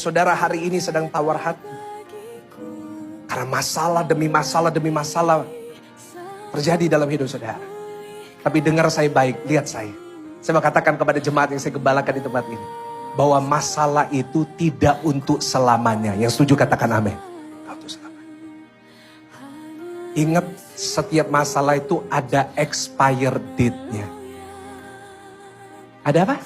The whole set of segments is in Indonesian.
Saudara hari ini sedang tawar hati. Karena masalah demi masalah demi masalah terjadi dalam hidup saudara. Tapi dengar saya baik, lihat saya. Saya mau katakan kepada jemaat yang saya gembalakan di tempat ini. Bahwa masalah itu tidak untuk selamanya. Yang setuju katakan amin. Tidak untuk selamanya. Ingat, setiap masalah itu ada expire date-nya. Ada apa?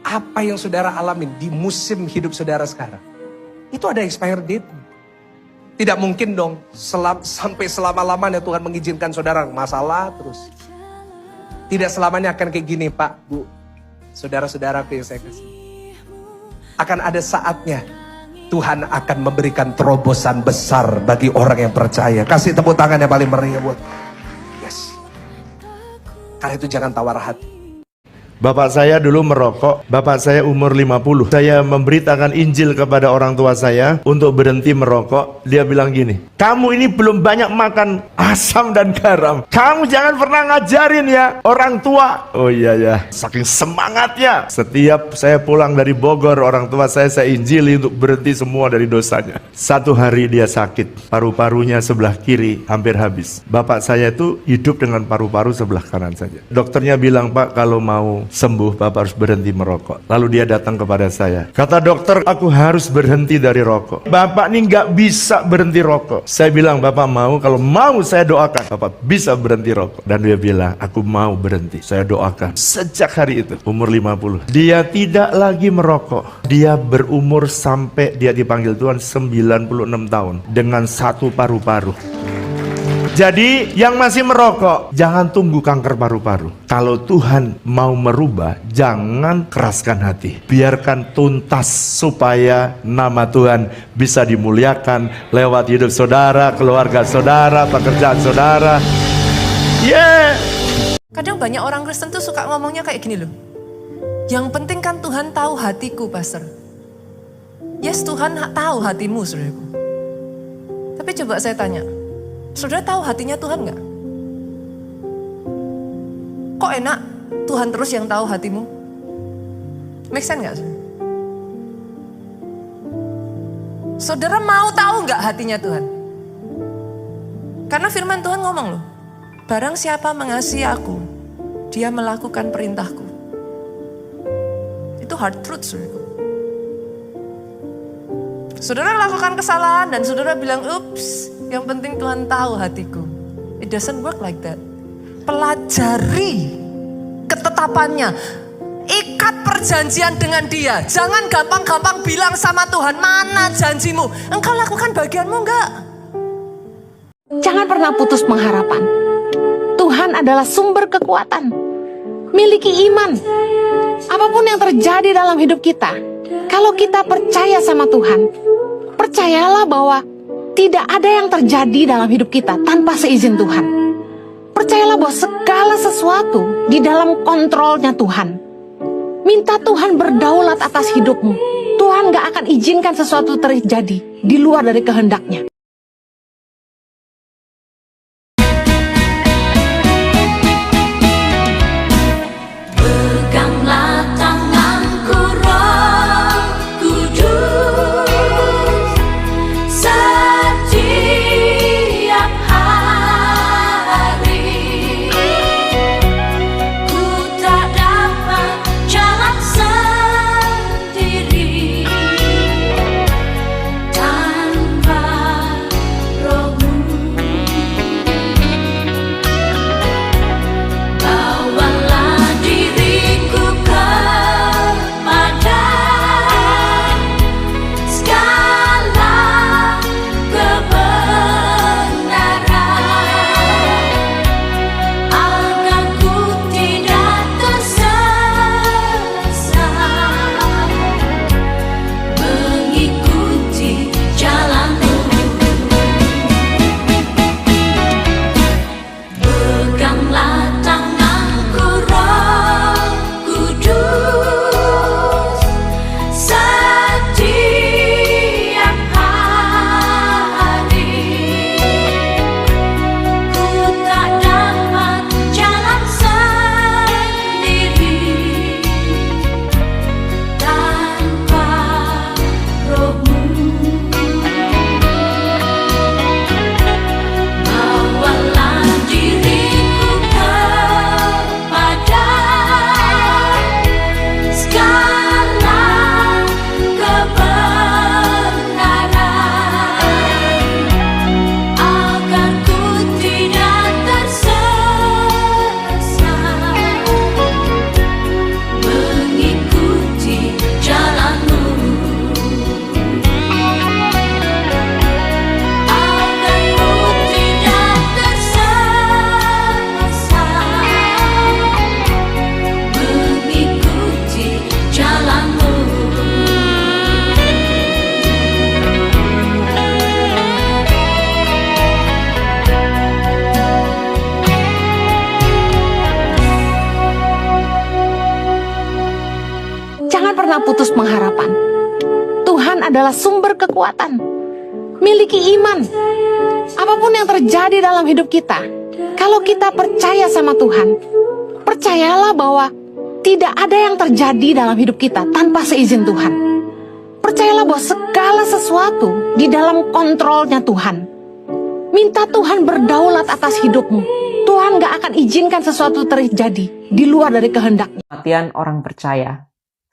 Apa yang saudara alamin di musim hidup saudara sekarang. Itu ada expire date. Tidak mungkin dong sampai selama-lamanya Tuhan mengizinkan saudara masalah terus. Tidak selamanya akan kayak gini Pak, Bu. Saudara-saudara yang saya kasih. Akan ada saatnya Tuhan akan memberikan terobosan besar bagi orang yang percaya. Kasih tepuk tangan yang paling meriah buat. Yes. Karena itu jangan tawar hati. Bapak saya dulu merokok, bapak saya umur 50. Saya memberitakan Injil kepada orang tua saya untuk berhenti merokok. Dia bilang gini, kamu ini belum banyak makan asam dan garam. Kamu jangan pernah ngajarin ya orang tua. Oh iya ya, saking semangatnya. Setiap saya pulang dari Bogor, orang tua saya injili untuk berhenti semua dari dosanya. Satu hari dia sakit, paru-parunya sebelah kiri hampir habis. Bapak saya itu hidup dengan paru-paru sebelah kanan saja. Dokternya bilang, Pak, kalau mau sembuh Bapak harus berhenti merokok. Lalu dia datang kepada saya, kata dokter, aku harus berhenti dari rokok. Bapak ini nggak bisa berhenti rokok. Saya bilang, Bapak mau? Kalau mau saya doakan Bapak bisa berhenti rokok. Dan dia bilang, aku mau berhenti. Saya doakan. Sejak hari itu umur 50 dia tidak lagi merokok. Dia berumur sampai dia dipanggil Tuhan 96 tahun dengan satu paru-paru. Jadi yang masih merokok, jangan tunggu kanker paru-paru. Kalau Tuhan mau merubah, jangan keraskan hati. Biarkan tuntas supaya nama Tuhan bisa dimuliakan lewat hidup saudara, keluarga saudara, pekerjaan saudara. Kadang banyak orang Kristen tuh suka ngomongnya kayak gini loh. Yang penting kan Tuhan tahu hatiku, Pastor. Yes, Tuhan tahu hatimu, saudaraku. Tapi coba saya tanya, saudara tahu hatinya Tuhan gak? Kok enak Tuhan terus yang tahu hatimu? Make sense gak? Saudara mau tahu gak hatinya Tuhan? Karena firman Tuhan ngomong loh, barang siapa mengasihi aku, dia melakukan perintahku. Itu hard truth, saudaraku. Saudara lakukan kesalahan dan saudara bilang, ups, yang penting Tuhan tahu hatiku. It doesn't work like that. Pelajari ketetapannya. Ikat perjanjian dengan dia. Jangan gampang-gampang bilang sama Tuhan, mana janjimu? Engkau lakukan bagianmu enggak? Jangan pernah putus pengharapan. Tuhan adalah sumber kekuatan. Miliki iman. Apapun yang terjadi dalam hidup kita, kalau kita percaya sama Tuhan, percayalah bahwa tidak ada yang terjadi dalam hidup kita tanpa seizin Tuhan. Percayalah bahwa segala sesuatu di dalam kontrolnya Tuhan. Minta Tuhan berdaulat atas hidupmu. Tuhan gak akan izinkan sesuatu terjadi di luar dari kehendaknya. Tanpa adalah sumber kekuatan. Miliki iman. Apapun yang terjadi dalam hidup kita, kalau kita percaya sama Tuhan, percayalah bahwa tidak ada yang terjadi dalam hidup kita tanpa seizin Tuhan. Percayalah bahwa segala sesuatu di dalam kontrolnya Tuhan. Minta Tuhan berdaulat atas hidupmu. Tuhan gak akan izinkan sesuatu terjadi di luar dari kehendaknya. Kematian orang percaya.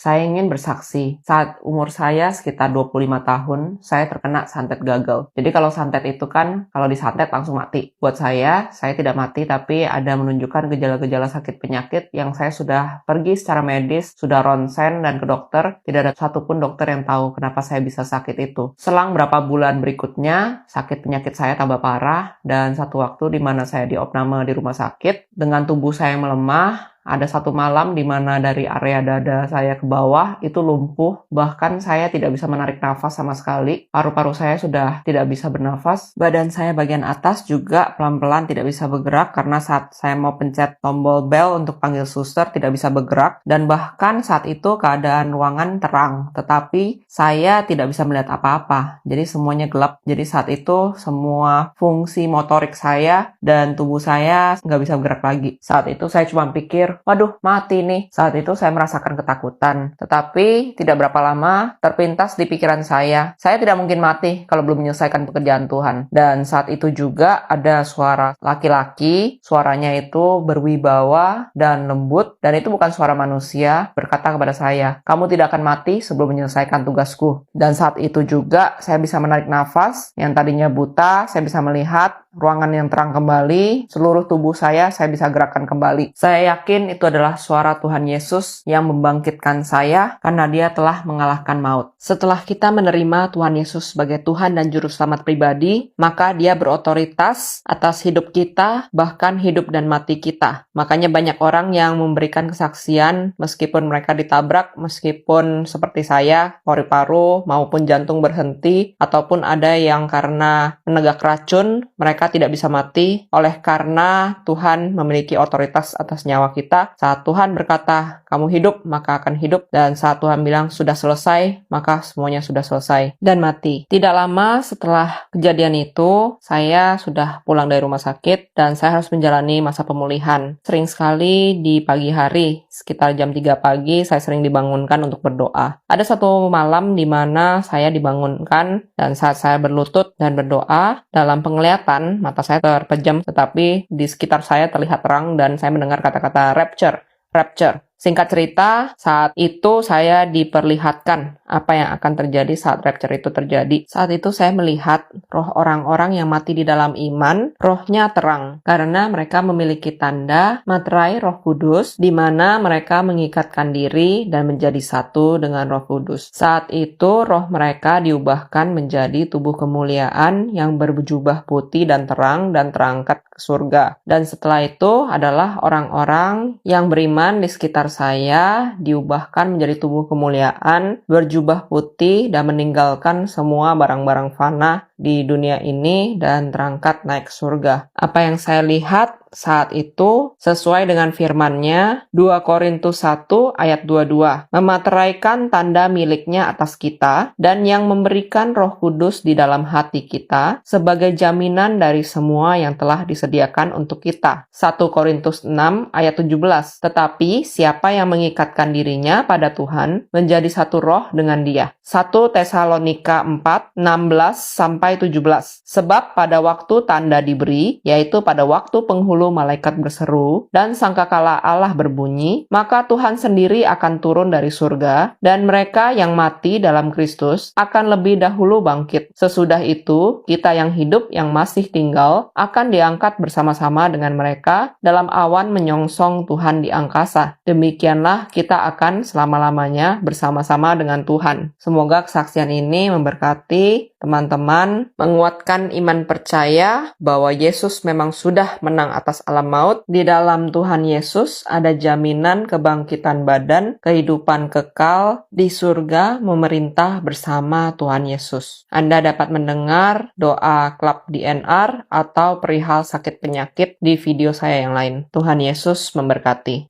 Saya ingin bersaksi, saat umur saya sekitar 25 tahun, saya terkena santet gagal. Jadi kalau santet itu kan, kalau disantet langsung mati. Buat saya tidak mati, tapi ada menunjukkan gejala-gejala sakit penyakit yang saya sudah pergi secara medis, sudah ronsen dan ke dokter. Tidak ada satupun dokter yang tahu kenapa saya bisa sakit itu. Selang berapa bulan berikutnya, sakit penyakit saya tambah parah, dan satu waktu di mana saya diopname di rumah sakit, dengan tubuh saya yang melemah, ada satu malam di mana dari area dada saya ke bawah itu lumpuh, bahkan saya tidak bisa menarik nafas sama sekali. Paru-paru saya sudah tidak bisa bernafas. Badan saya bagian atas juga pelan-pelan tidak bisa bergerak karena saat saya mau pencet tombol bel untuk panggil suster tidak bisa bergerak. Dan bahkan saat itu keadaan ruangan terang, tetapi saya tidak bisa melihat apa-apa. Jadi semuanya gelap. Jadi saat itu semua fungsi motorik saya dan tubuh saya nggak bisa bergerak lagi. Saat itu saya cuma pikir, waduh, mati nih. Saat itu saya merasakan ketakutan. Tetapi tidak berapa lama terpintas di pikiran saya tidak mungkin mati kalau belum menyelesaikan pekerjaan Tuhan. Dan saat itu juga ada suara laki-laki, suaranya itu berwibawa dan lembut, dan itu bukan suara manusia, berkata kepada saya, kamu tidak akan mati sebelum menyelesaikan tugasku. Dan saat itu juga saya bisa menarik nafas, yang tadinya buta, saya bisa melihat ruangan yang terang kembali, seluruh tubuh saya bisa gerakkan kembali. Saya yakin itu adalah suara Tuhan Yesus yang membangkitkan saya karena Dia telah mengalahkan maut. Setelah kita menerima Tuhan Yesus sebagai Tuhan dan Juru Selamat pribadi, maka Dia berotoritas atas hidup kita, bahkan hidup dan mati kita. Makanya banyak orang yang memberikan kesaksian meskipun mereka ditabrak, meskipun seperti saya, paru-paru maupun jantung berhenti, ataupun ada yang karena menegak racun, mereka tidak bisa mati oleh karena Tuhan memiliki otoritas atas nyawa kita. Saat Tuhan berkata, kamu hidup, maka akan hidup. Dan saat Tuhan bilang, sudah selesai, maka semuanya sudah selesai. Dan mati. Tidak lama setelah kejadian itu, saya sudah pulang dari rumah sakit dan saya harus menjalani masa pemulihan. Sering sekali di pagi hari, sekitar jam 3 pagi, saya sering dibangunkan untuk berdoa. Ada satu malam di mana saya dibangunkan dan saat saya berlutut dan berdoa, dalam penglihatan, mata saya terpejam, tetapi di sekitar saya terlihat terang dan saya mendengar kata-kata rapture. Singkat cerita, saat itu saya diperlihatkan apa yang akan terjadi saat rapture itu terjadi. Saat itu saya melihat roh orang-orang yang mati di dalam iman, rohnya terang. Karena mereka memiliki tanda materai Roh Kudus, di mana mereka mengikatkan diri dan menjadi satu dengan Roh Kudus. Saat itu roh mereka diubahkan menjadi tubuh kemuliaan yang berjubah putih dan terangkat ke surga. Dan setelah itu adalah orang-orang yang beriman di sekitar saya diubahkan menjadi tubuh kemuliaan, berjubah putih dan meninggalkan semua barang-barang fana di dunia ini dan terangkat naik ke surga. Apa yang saya lihat saat itu sesuai dengan firman-Nya 2 Korintus 1 ayat 22, memateraikan tanda miliknya atas kita dan yang memberikan Roh Kudus di dalam hati kita sebagai jaminan dari semua yang telah disediakan untuk kita. 1 Korintus 6 ayat 17, tetapi siapa yang mengikatkan dirinya pada Tuhan menjadi satu roh dengan Dia. 1 Tesalonika 4 16 sampai 17, sebab pada waktu tanda diberi, yaitu pada waktu penghulu malaikat berseru dan sangkakala Allah berbunyi, maka Tuhan sendiri akan turun dari surga dan mereka yang mati dalam Kristus akan lebih dahulu bangkit. Sesudah itu, kita yang hidup yang masih tinggal akan diangkat bersama-sama dengan mereka dalam awan menyongsong Tuhan di angkasa. Demikianlah kita akan selama-lamanya bersama-sama dengan Tuhan. Semoga kesaksian ini memberkati teman-teman, menguatkan iman percaya bahwa Yesus memang sudah menang atas alam maut. Di dalam Tuhan Yesus ada jaminan kebangkitan badan, kehidupan kekal di surga memerintah bersama Tuhan Yesus. Anda dapat mendengar doa klub DNR atau perihal sakit penyakit di video saya yang lain. Tuhan Yesus memberkati.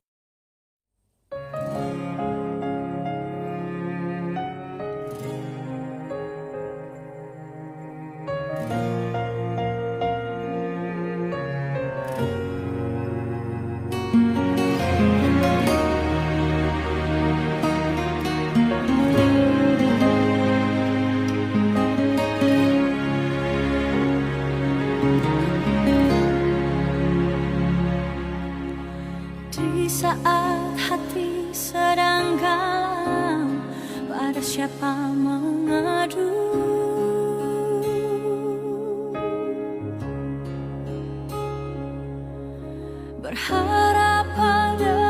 siapa mengadu. Berharap pada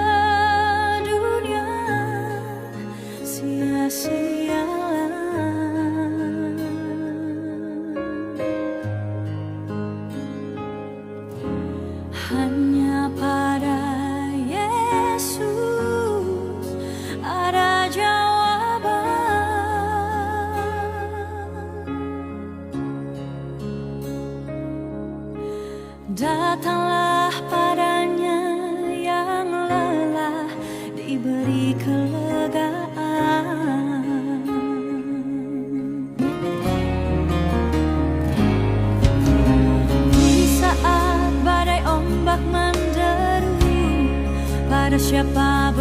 dunia sia-sia. Hanya pada Yesus ada jawaban. Datanglah padanya yang lelah, diberi kelegaan. Di saat badai ombak menderu, pada siapa